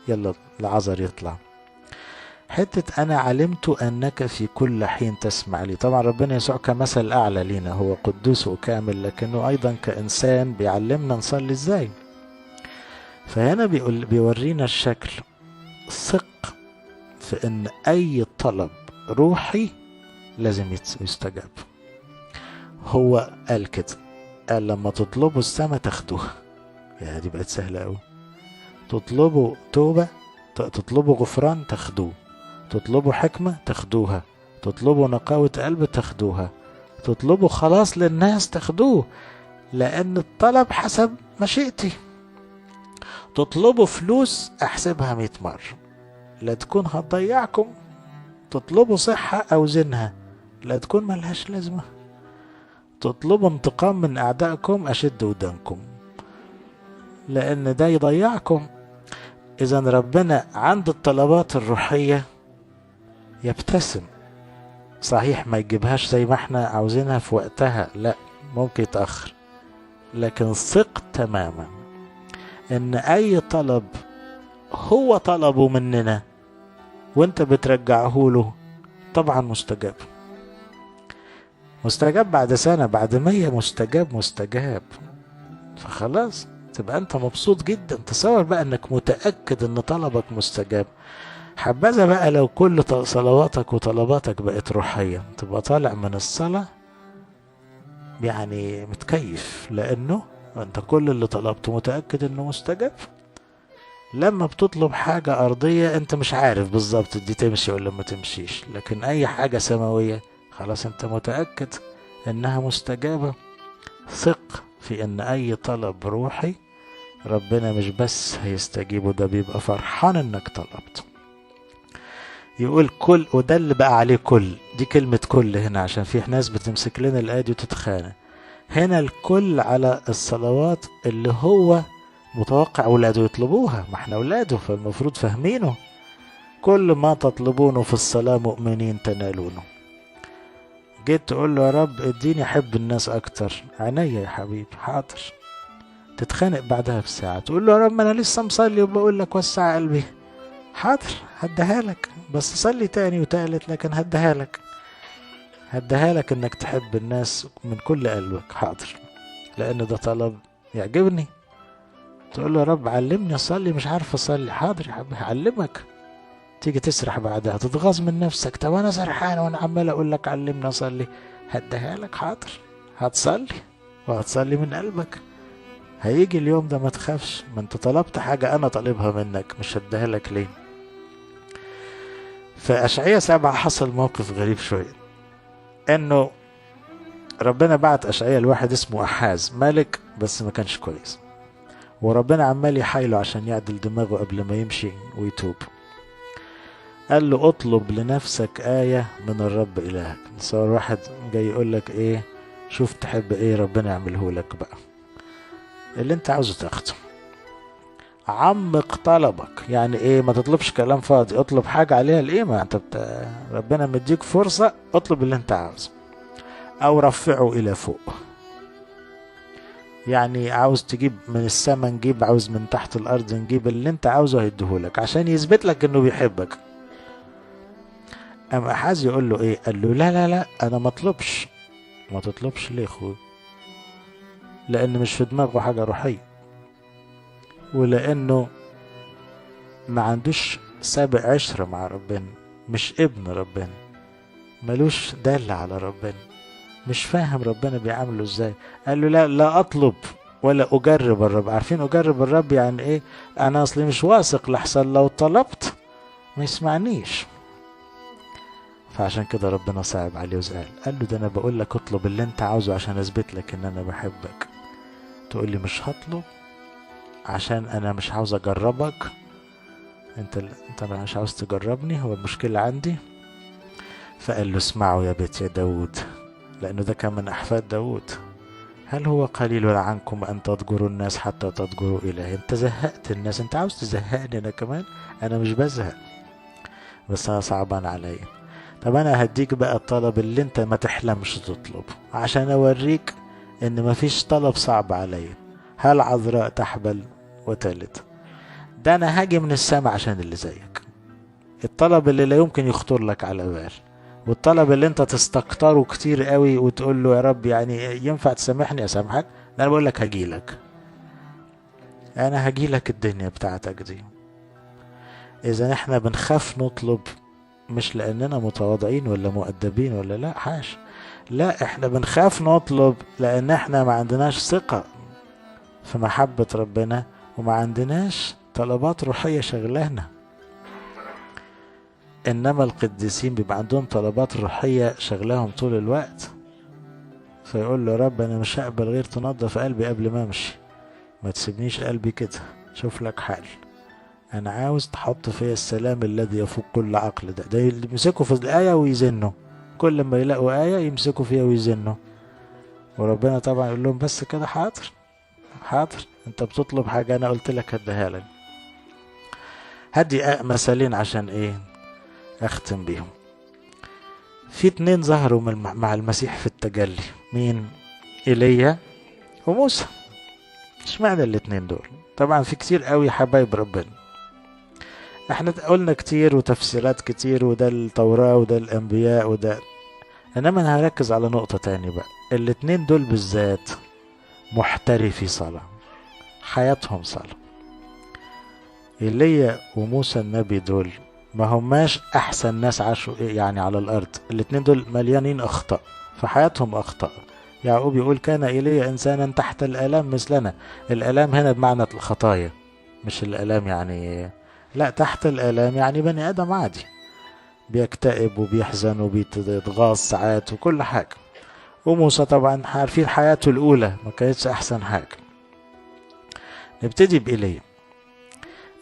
يلا العازر يطلع. حتة أنا علمت أنك في كل حين تسمع لي، طبعا ربنا يسوع كمثل أعلى لينا، هو قدوس وكامل، لكنه أيضا كإنسان بيعلمنا نصلي إزاي. فهنا بيورينا الشكل، ثق في أن أي طلب روحي لازم يستجاب. هو قال كده، قال لما تطلبوا السماء تاخدوها. يعني دي بقت سهلة أوي. تطلبوا توبة، تطلبوا غفران تاخدوه، تطلبوا حكمة تاخدوها، تطلبوا نقاوة قلب تاخدوها، تطلبوا خلاص للناس تاخدوه، لأن الطلب حسب مشيئتي. تطلبوا فلوس أحسبها 100 مرة، لا تكون هتضيعكم. تطلبوا صحة أوزنها، لا تكون ملهاش لازمة. تطلبوا انتقام من أعدائكم أشد ودانكم، لأن ده يضيعكم. إذا ربنا عند الطلبات الروحية يبتسم، صحيح ما يجيبهاش زي ما احنا عاوزينها في وقتها، لا، ممكن يتأخر، لكن ثق تماما ان اي طلب هو طلبه مننا وانت بترجعه له طبعا مستجاب. مستجاب بعد سنة، بعد 100 مستجاب مستجاب. فخلاص تبقى انت مبسوط جدا. تصور بقى انك متأكد ان طلبك مستجاب. حبذا بقى لو كل صلواتك وطلباتك بقت روحية، تبقى طالع من الصلاة يعني متكيف، لانه انت كل اللي طلبته متأكد انه مستجاب. لما بتطلب حاجة أرضية أنت مش عارف بالظبط دي تمشي ولا ما تمشيش، لكن أي حاجة سماوية خلاص أنت متأكد إنها مستجابة. ثق في إن أي طلب روحي ربنا مش بس هيستجيبه، ده بيبقى فرحان إنك طلبت. يقول كل، وده اللي بقى عليه كل، دي كلمة كل هنا عشان في ناس بتمسك لنا الآية دي وتتخانق. هنا الكل على الصلوات اللي هو متوقع اولاده يطلبوها، ما احنا اولاده فالمفروض فاهمينه. كل ما تطلبونه في الصلاة مؤمنين تنالونه. جيت تقول له يا رب اديني احب الناس اكتر، عينيا يا حبيبي حاضر. تتخانق بعدها بساعة تقول له يا رب انا لسه مصلي وبقول لك وسع قلبي، حاضر هديها لك، بس صلي تاني وتالت لكن هديها لك. هديها لك انك تحب الناس من كل قلبك، حاضر، لان ده طلب يعجبني. تقول له يا رب علمني اصلي، مش عارف اصلي، حاضر يا حبيبي هعلمك. تيجي تسرح بعدها تتغاظ من نفسك، طب انا سرحان وانا عمال اقول لك علمني اصلي، هديها لك حاضر، هتصلي وهتصلي من قلبك. هيجي اليوم ده ما تخافش، ما انت طلبت حاجة انا طالبها منك، مش هديها لك ليه؟ في اشعياء 7 حصل موقف غريب شوية، انه ربنا بعت اشعياء لواحد اسمه احاز ملك بس ما كانش كويس، وربنا عمال يحايله عشان يعدل دماغه قبل ما يمشي ويتوب. قال له اطلب لنفسك آية من الرب إلهك. تصور واحد جاي يقول لك ايه، شوف تحب ايه ربنا يعمله لك بقى، اللي انت عاوزه تاخده. عمق طلبك، يعني ايه؟ ما تطلبش كلام فاضي، اطلب حاجة عليها القيمة. انت ربنا مديك فرصة، اطلب اللي انت عاوزه، او رفعه الى فوق. يعني عاوز تجيب من السماء نجيب، عاوز من تحت الارض نجيب، اللي انت عاوزه هيديهولك عشان يثبت لك انه بيحبك. اما احاز يقول له ايه؟ قال له لا لا لا انا ما اطلبش. ما تطلبش ليه اخوي؟ لان مش في دماغه حاجة روحية، ولانه ما عندوش سابق عشرة مع ربنا، مش ابن ربنا، ملوش دل على ربنا، مش فاهم ربنا بيعامله ازاي. قال له لا لا اطلب ولا اجرب الرب. عارفين اجرب الرب يعني ايه؟ انا اصلي مش واثق لحسن لو طلبت ما يسمعنيش. فعشان كده ربنا صعب عليه وزعل، قال له ده انا بقول لك اطلب اللي انت عاوزه عشان اثبت لك ان انا بحبك. تقول لي مش هطلب عشان انا مش عاوز اجربك. انت مش عاوز تجربني، هو المشكلة عندي. فقال له اسمعوا يا بيت يا داود، لانه ده كان من احفاد داود، هل هو قليل عنكم ان تضجروا الناس حتى تضجروا الهي؟ انت زهقت الناس، انت عاوز تزهقني انا كمان؟ انا مش بزهق، بس انا صعبان عليا. طب انا هديك بقى الطلب اللي انت ما تحلمش تطلبه، عشان اوريك ان مفيش طلب صعب عليا. هل عذراء تحبل وتلد؟ ده انا هاجي من السماء عشان اللي زيك. الطلب اللي لا يمكن يخطر لك على بال، والطلب اللي انت تستكتره كتير قوي وتقول له يا رب يعني ينفع تسامحني اسامحك؟ ده انا بقول لك هجيلك، انا هجيلك الدنيا بتاعتك دي. اذا احنا بنخاف نطلب مش لاننا متواضعين ولا مؤدبين ولا لا، حاش، لا احنا بنخاف نطلب لان احنا ما عندناش ثقة في محبة ربنا، وما عندناش طلبات روحية شغلانا. انما القديسين بيبقى عندهم طلبات روحية شغلاهم طول الوقت. فيقول له رب انا مش هقبل غير تنظف قلبي قبل ما امشي، ما تسيبنيش قلبي كده، شوف لك حل. انا عاوز تحط فيا السلام الذي يفوق كل عقل. ده يمسكوا في الآية ويزنوا، كل ما يلاقوا آية يمسكوا فيها ويزنوا. وربنا طبعا يقول لهم بس كده، حاضر حاضر، انت بتطلب حاجة انا قلت لك هديها لك. هدي مثالين عشان ايه اختم بيهم. في 2 ظهروا مع المسيح في التجلي، مين؟ ايليا وموسى. اشمعنى الاتنين دول؟ طبعا في كتير قوي حبايب ربنا، احنا قلنا كتير وتفسيرات كتير، وده التوراة وده الانبياء وده، انما انا هركز على نقطة تاني بقى. الاتنين دول بالذات محترفي صلاة، حياتهم صلاة. ايليا وموسى النبي دول ما هماش احسن ناس عاشوا يعني على الارض، الاتنين دول مليانين اخطاء، في حياتهم اخطاء. يعقوب يقول كان ايليا انسانا تحت الالام مثلنا. الالام هنا بمعنى الخطايا، مش الالام يعني، لا، تحت الالام يعني بني ادم عادي، بيكتئب وبيحزن وبيتغاظ ساعات وكل حاجة. وموسى طبعا عارفين حياته الاولى ما كانتش احسن حاجة. نبتدي بإيليا.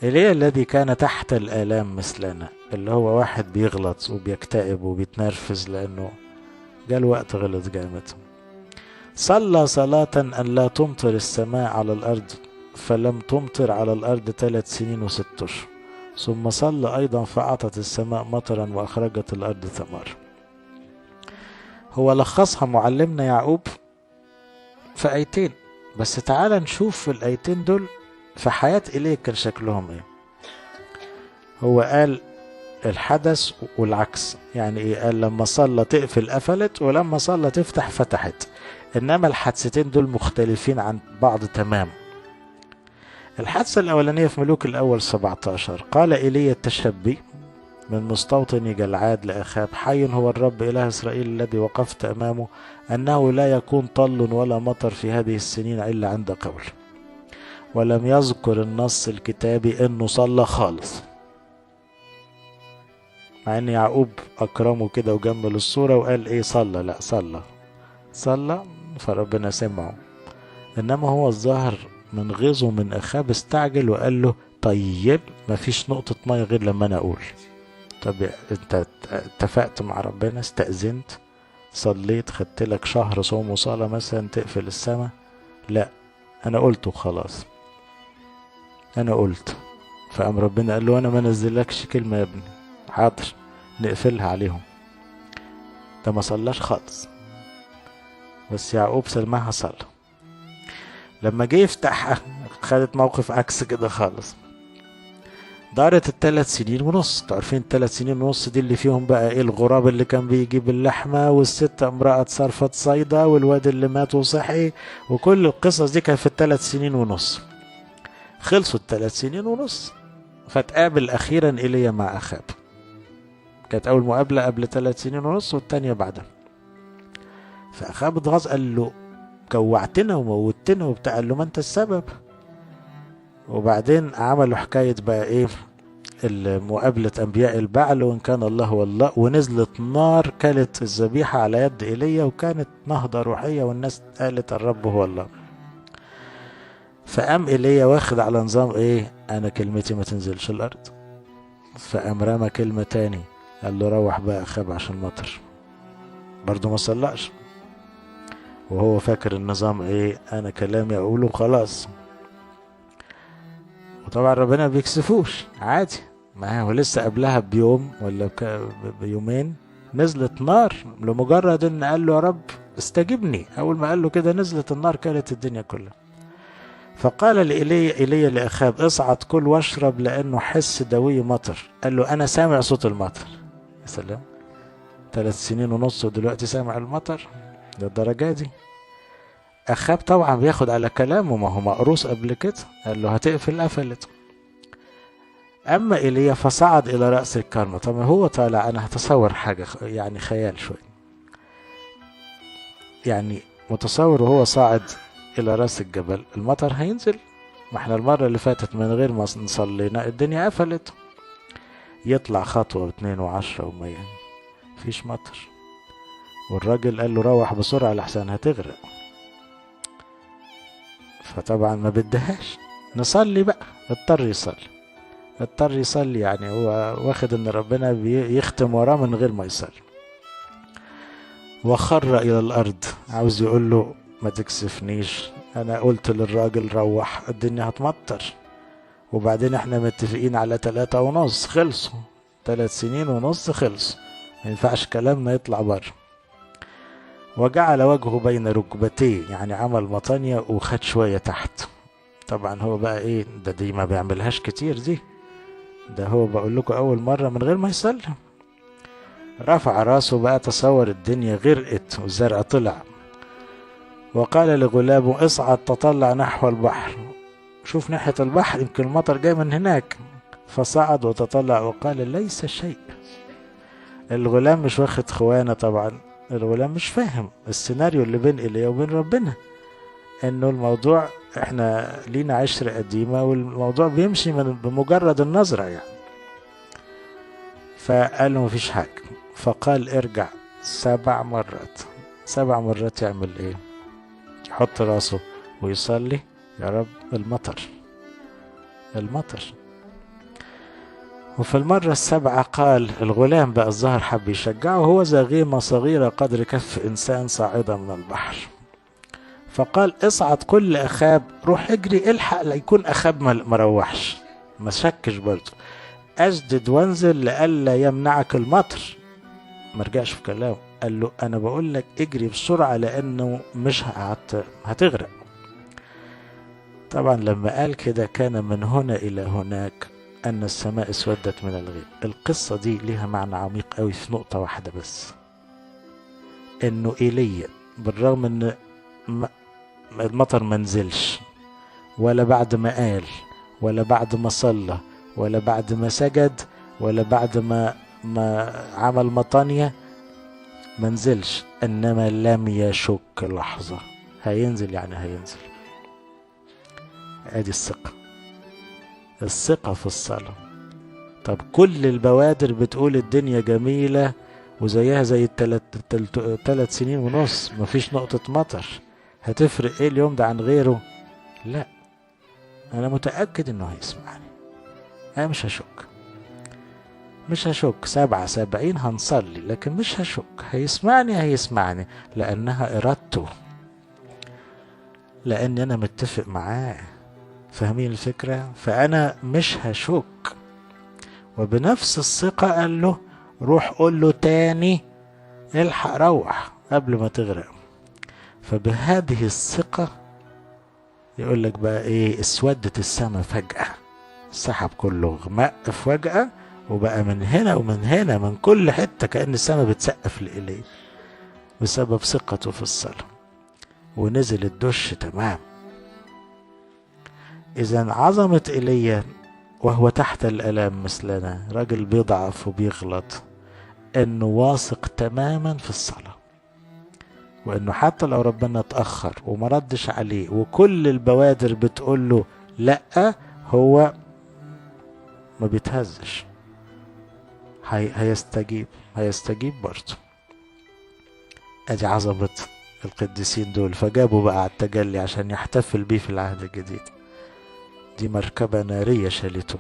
إيليا الذي كان تحت الآلام مثلنا، اللي هو واحد بيغلط وبيكتئب وبيتنرفز لأنه جال وقت غلط جامد. صلى صلاة أن لا تمطر السماء على الأرض، فلم تمطر على الأرض 3 سنين و6 أشهر. ثم صلى أيضا فأعطت السماء مطرا وأخرجت الأرض ثمار. هو لخصها معلمنا يعقوب في آيتين بس. تعال نشوف في الآيتين دول في حياة إيليا كان شكلهم ايه. هو قال الحدث والعكس، يعني ايه؟ قال لما صلى تقفل قفلت، ولما صلى تفتح فتحت. انما الحادثتين دول مختلفين عن بعض تمام. الحادثة الاولانية في ملوك الاول 17. قال ايليا التشبي من مستوطن جلعاد لأخاب حي هو الرب إله إسرائيل الذي وقفت أمامه أنه لا يكون طل ولا مطر في هذه السنين إلا عند قول. ولم يذكر النص الكتابي انه صلى خالص، مع ان يعقوب اكرمه كده وجمل الصورة وقال ايه صلى، لا صلى فربنا سمعه. انما هو الظاهر من غيظه من اخاب استعجل وقال له طيب مفيش نقطة مية غير لما انا اقول. طب انت اتفقت مع ربنا، استأذنت، صليت، خدت لك شهر صوم وصلاة مثلا تقفل السماء؟ لا، انا قلت وخلاص، انا قلت. فقام ربنا قال له انا ما نزلكش كلمة يا ابني، حاضر نقفلها عليهم. ده ما صلاش خالص، بس يعقوب سلمها صلى. لما جه يفتحها خدت موقف عكس كده خالص. دارت ال3 سنين ونص. تعرفين 3 سنين ونص دي اللي فيهم بقى ايه؟ الغراب اللي كان بيجيب اللحمة، والست امرأة صرفت صيدة، والواد اللي مات وصحي، وكل القصص دي كانت في ال3 سنين ونص. خلصوا ال3 سنين ونص، فتقابل اخيرا ايليا مع اخاب. كانت اول مقابلة قبل 3 سنين ونص والتانية بعدها. فاخاب اتغاظ قال له جوعتنا وموتنا وبتاع، قال له ما انت السبب. وبعدين عملوا حكاية بقى ايه؟ مقابلة انبياء البعل وان كان الله هو الله، ونزلت نار كلت الذبيحة على يد ايليا، وكانت نهضة روحية والناس قالت الرب هو الله. فقام ايليا واخد على نظام ايه؟ انا كلمتي ما تنزلش الارض. فقام رمى كلمة تاني قال له روح بقى اخاب عشان مطر. برضو ما صلقش، وهو فاكر النظام ايه؟ انا كلامي اقوله خلاص. وطبعا ربنا بيكسفوش عادي، ما هو لسه قبلها بيوم ولا بيومين نزلت نار، لمجرد ان قال له يا رب استجبني. اول ما قال له كده نزلت النار كانت الدنيا كلها. فقال لإيليا لأخاب اصعد كل واشرب لأنه حس دوي مطر. قال له أنا سامع صوت المطر. يا سلام، 3 سنين ونص ودلوقتي سامع المطر للدرجة دي. أخاب طبعا بياخد على كلامه، ما هو مقروص قبل كده، قال له هتقفل قفلت. أما إيليا فصعد إلى رأس الكرمة. طبعا هو طالع، أنا هتصور حاجة يعني خيال شوي، يعني متصور وهو صاعد إلى رأس الجبل المطر هينزل. ما احنا المرة اللي فاتت من غير ما نصلينا الدنيا قفلت. يطلع خطوة و2 و10 و100 مفيش مطر. والراجل قال له روح بسرعة لحسن هتغرق. فطبعا ما بدهاش نصلي بقى، اضطر يصلي يعني هو واخد ان ربنا يختم وراه من غير ما يصلي. وخر الى الارض، عاوز يقول له ما تكسفنيش، انا قلت للراجل روح الدنيا هتمطر، وبعدين احنا متفقين على 3.5 خلصوا، 3 سنين ونص خلصوا، ما ينفعش كلامنا يطلع بره. وجعل وجهه بين ركبتيه، يعني عمل مطانية وخد شوية تحت. طبعا هو بقى ايه ده؟ دي ما بيعملهاش كتير دي، ده هو بقول لكم اول مرة من غير ما يصلي. رفع راسه بقى، تصور الدنيا غرقت والزرع طلع. وقال لغلامه اصعد تطلع نحو البحر، شوف ناحية البحر يمكن المطر جاي من هناك. فصعد وتطلع وقال ليس شيء. الغلام مش واخد خوانة طبعا، الغلام مش فاهم السيناريو اللي بين ايليا وبين ربنا، انه الموضوع احنا لينا عشرة قديمة والموضوع بيمشي بمجرد النظرة يعني. فقال له مفيش حاجة. فقال ارجع 7 مرات. 7 مرات يعمل ايه؟ يحط راسه ويصلي، يا رب المطر المطر. وفي المرة 7 قال الغلام بقى الظهر حب يشجعه، هو ذا غيمة صغيرة قدر كف إنسان صاعدة من البحر. فقال اصعد كل أخاب، روح اجري الحق لا يكون أخاب مروحش، ما شكش برضه، أجدد وانزل لألا يمنعك المطر. ما رجعش في كلامه، قال له أنا بقول لك اجري بسرعة لأنه مش هتغرق. طبعا لما قال كده كان من هنا إلى هناك أن السماء اسودت من الغيم. القصة دي ليها معنى عميق قوي في نقطة واحدة بس، إنه إيليا بالرغم إن المطر منزلش، ولا بعد ما قال، ولا بعد ما صلى، ولا بعد ما سجد، ولا بعد ما عمل مطانية منزلش، إنما لم يشك لحظة هينزل، يعني هينزل. ادي الثقة في الصلاة. طب كل البوادر بتقول الدنيا جميلة وزيها زي الثلاث سنين ونص مفيش نقطة مطر، هتفرق ايه اليوم ده عن غيره؟ لا، انا متأكد انه هيسمعني، انا مش هشك 77 هنصلي، لكن مش هشك هيسمعني لانها ارادته، لان انا متفق معاه. فاهمين الفكرة؟ فانا مش هشك. وبنفس الثقة قال له روح قول له تاني الحق روح قبل ما تغرق. فبهذه الثقة يقول لك بقى ايه، اسودت السماء فجأة، السحب كله غمق فجأة، وبقى من هنا ومن هنا من كل حتة كأن السماء بتسقف لإليه بسبب ثقته في الصلاة، ونزل الدش تمام. إذن عظمة إيليا وهو تحت الآلام مثلنا، راجل بيضعف وبيغلط، انه واثق تماما في الصلاة، وانه حتى لو ربنا اتأخر وما ردش عليه وكل البوادر بتقول له لا، هو ما بيتهزش، هيستجيب برضه. ادي عظمة القديسين دول. فجابوا بقى على التجلي عشان يحتفل بيه في العهد الجديد. دي مركبة نارية شالته،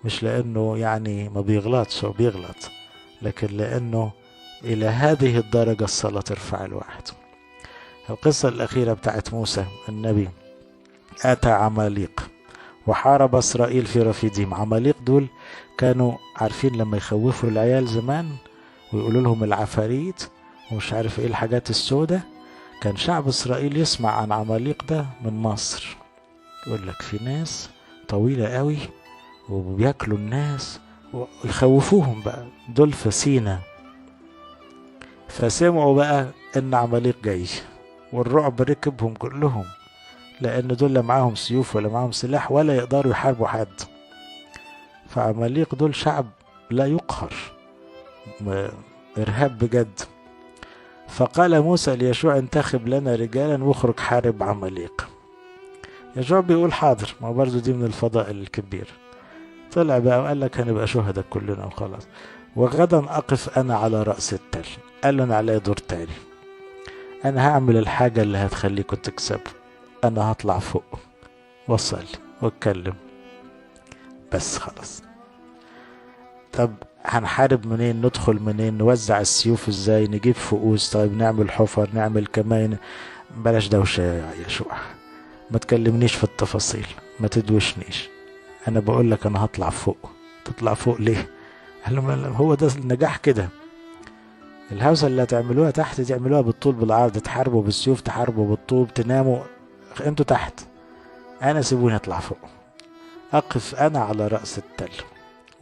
مش لانه يعني ما بيغلطش، هو بيغلط، لكن لانه الى هذه الدرجة الصلاة ترفع الواحد. القصة الاخيرة بتاعت موسى النبي، اتى عماليق وحارب اسرائيل في رفيديم. عماليق دول كانوا عارفين لما يخوفوا العيال زمان ويقولوا لهم العفاريت ومش عارف ايه الحاجات السودة، كان شعب اسرائيل يسمع عن عماليق ده من مصر، يقول لك في ناس طويلة قوي وبياكلوا الناس، ويخوفوهم بقى دول في سينا. فسمعوا بقى ان عماليق جاي، والرعب ركبهم كلهم، لان دول لا معاهم سيوف ولا معاهم سلاح ولا يقدروا يحاربوا حد. فعماليق دول شعب لا يقهر، ارهاب بجد. فقال موسى ليشوع انتخب لنا رجالا واخرج حارب عماليق. يشوع بيقول حاضر، ما برضو دي من الفضائل الكبير. طلع بقى وقال لك هنبقى شهداء كلنا وخلاص. وغدا اقف انا على رأس التل. قال له انا علي دور تاني، انا هعمل الحاجة اللي هتخليكم تكسبوا، انا هطلع فوق واصلي واتكلم بس خلاص. طب هنحارب منين؟ ندخل منين؟ نوزع السيوف ازاي؟ نجيب فؤوس؟ طيب نعمل حفر، نعمل كمائن؟ بلاش دوشة يا يشوع، ما تكلمنيش في التفاصيل، ما تدوشنيش، انا بقول لك انا هطلع فوق. تطلع فوق ليه؟ قال له هو ده النجاح كده. الهوسة اللي هتعملوها تحت تعملوها بالطول بالعرض، تحاربوا بالسيوف، تحاربوا بالطوب، تناموا انتوا تحت، انا سيبوني اطلع فوق. اقف انا على رأس التل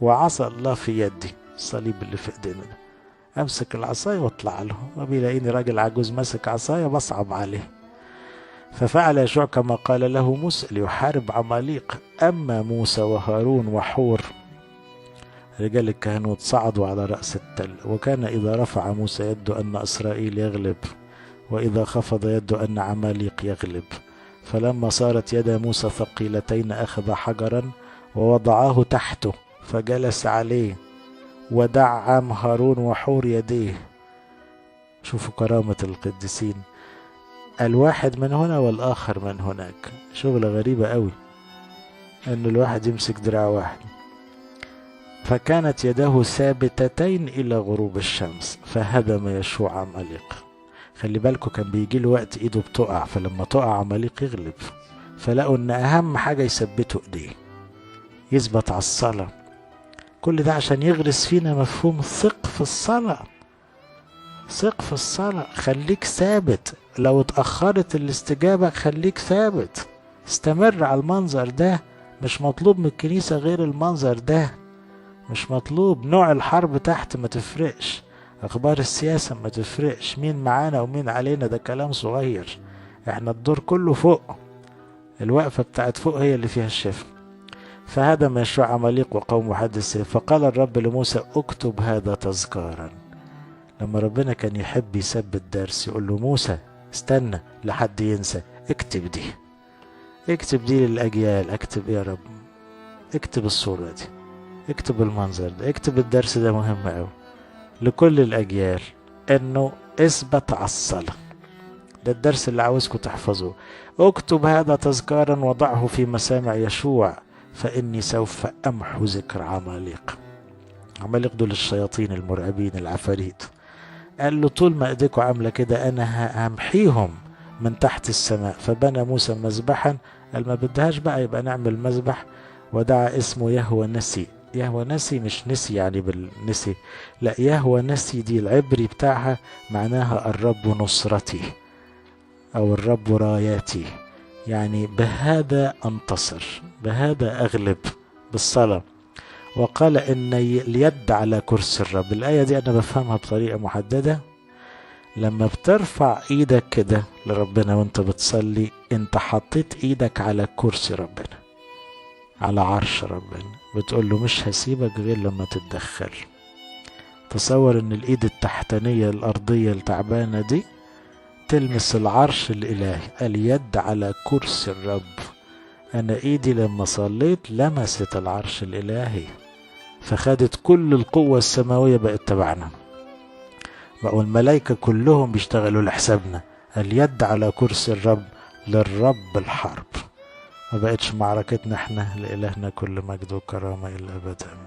وعصا الله في يدي، الصليب اللي في ايدينا ده، امسك العصاية واطلع له، وبيلاقيني راجل عجوز ماسك عصاية بصعب عليه. ففعل يشوع كما قال له موسى ليحارب عماليق. أما موسى وهارون وحور رجال الكهنوت صعدوا على رأس التل، وكان إذا رفع موسى يده أن إسرائيل يغلب، وإذا خفض يده أن عماليق يغلب. فلما صارت يد موسى ثقيلتين أخذ حجرا ووضعاه تحته فجلس عليه، ودعم هارون وحور يديه. شوفوا كرامة القديسين، الواحد من هنا والآخر من هناك. شغلة غريبة قوي أن الواحد يمسك دراع واحد. فكانت يده ثابتتين إلى غروب الشمس فهدم يشوع عماليق. خلي بالكوا كان بيجي له وقت إيده بتقع، فلما تقع عماليق يغلب. فلقوا أن أهم حاجة يثبتوا إيديه، يثبت على الصلاة. كل ده عشان يغرس فينا مفهوم ثق في الصلاة. ثق في الصلاة، خليك ثابت. لو اتأخرت الاستجابة خليك ثابت، استمر على المنظر ده. مش مطلوب من الكنيسة غير المنظر ده، مش مطلوب. نوع الحرب تحت ما تفرقش، اخبار السياسة ما تفرقش، مين معانا ومين علينا ده كلام صغير. احنا الدور كله فوق، الوقفة بتاعت فوق هي اللي فيها الشفاء. فهدم يشوع عماليق وقوم حد السيف. فقال الرب لموسى اكتب هذا تذكارا. لما ربنا كان يحب يثبت درس يقول له موسى استنى لحد ينسى، اكتب دي، اكتب دي للأجيال. اكتب ايه يا رب؟ اكتب الصورة دي، اكتب المنظر ده، اكتب الدرس ده مهم قوي لكل الأجيال، انه اثبت على الصلاة. ده الدرس اللي عاوزكم تحفظوه. اكتب هذا تذكارا وضعه في مسامع يشوع، فإني سوف أمحو ذكر عماليق. عماليق دول الشياطين المرعبين العفاريت. قال له طول ما ايديكوا عاملة كده انا همحيهم من تحت السماء. فبنى موسى مذبحا. قال ما بدهاش بقى يبقى نعمل مذبح، ودعا اسمه يهوى نسي. يهوى نسي مش نسي يعني بالنسي، لا، يهوى نسي دي العبري بتاعها معناها الرب نصرتي او الرب راياتي، يعني بهذا انتصر، بهذا اغلب، بالصلاة. وقال ان اليد على كرسي الرب. الآية دي انا بفهمها بطريقة محددة. لما بترفع ايدك كده لربنا وانت بتصلي، انت حطيت ايدك على كرسي ربنا، على عرش ربنا، بتقول له مش هسيبك غير لما تتدخل. تصور ان الايد التحتانية الارضية التعبانة دي تلمس العرش الالهي. اليد على كرسي الرب. انا ايدي لما صليت لمست العرش الالهي، فخدت كل القوة السماوية بقت تبعنا، بقوا الملائكة كلهم بيشتغلوا لحسابنا. اليد على كرسي الرب للرب الحرب. ما بقتش معركتنا احنا. لإلهنا كل مجد وكرامة إلى الأبد.